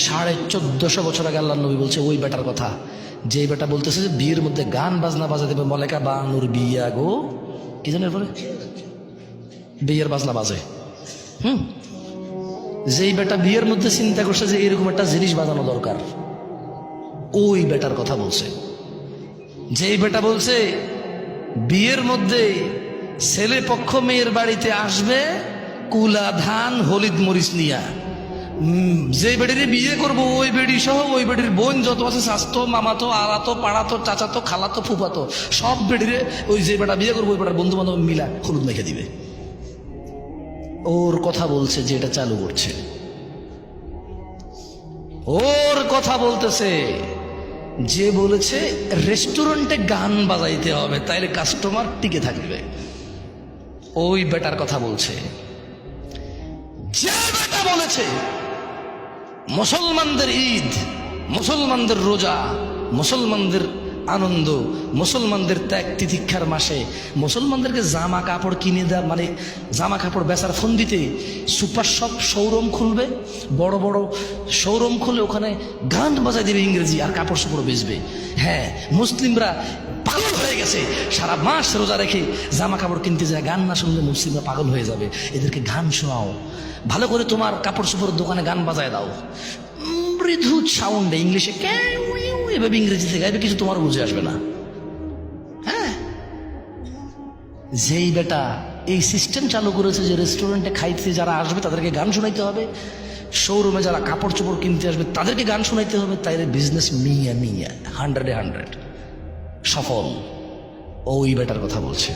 1450 বছর আগে আল্লাহ নবী বলছে ওই বেটার কথা, যে বেটা বলতেছে যে বিয়ের মধ্যে গান বাজনা বাজা দেবে, মলেকা বানুর বিয়া গো কি জানেন পরে বিয়ের বাজনা বাজে। যেই বেটা বিয়ের মধ্যে চিন্তা করছে যে এরকম একটা জিনিস বাজানো দরকার, ওই বেটার কথা বলছে। যেই বেটা বলছে বিয়ের মধ্যে ছেলে পক্ষ মেয়ের বাড়িতে আসবে কুলা ধান হলিদ মরিচ নিয়া, যে বেডিরে বিয়ে করবো ওই বেডি সহ ওই বেডির বোন যত আছে স্বাস্থ্য মামাতো আলাতো পাড়াতো চাচাতো খালাতো ফুফাতো সব বেডিরে ওই যে বেটা বিয়ে করবো ওই বেটার বন্ধু বান্ধব মিলা হলুদ মেখে দিবে। ওর কথা বলছে যে এটা চালু করছে, ওর কথা বলতেছে যে বলেছে রেস্টুরেন্টে গান বাজাইতে হবে তাইলে কাস্টমার টিকে থাকবে। ওই বেটার কথা বলছে। যে বেটা বলেছে মুসলমানদের ঈদ, মুসলমানদের রোজা, মুসলমানদের আনন্দ, মুসলমানদের ত্যাগ তিতিক্ষার মাসে মুসলমানদেরকে জামা কাপড় কিনে দেওয়া, মানে জামা কাপড় বেচার ফন্দিতে সুপার শপ শোরুম খুলবে, বড় বড় শোরুম খুলে ওখানে গান বাজায় দেবে ইংরেজি আর কাপড় চোপড় বেচবে। হ্যাঁ, মুসলিমরা পাগল হয়ে গেছে, সারা মাস রোজা রেখে জামা কাপড় কিনতে যায়, গান না শুনলে মুসলিমরা পাগল হয়ে যাবে, এদেরকে গান শোনাও, ভালো করে তোমার কাপড় চোপড়ের দোকানে গান বাজায় দাও, মৃদু সাউন্ডে ইংলিশে এভাবে ইংরেজিতে গাইবে, কিছু তোমার বুঝে আসবে না। হ্যাঁ, যেই বেটা এই সিস্টেম চালু করেছে যে রেস্টুরেন্টে খাইতে যারা আসবে তাদেরকে গান শোনাইতে হবে, শোরুমে যারা কাপড় চোপড় কিনতে আসবে তাদেরকে গান শোনাইতে হবে, তাইলে বিজনেস মিয়া 100-এ 100 সফল। ওই বেটার কথা বলছে।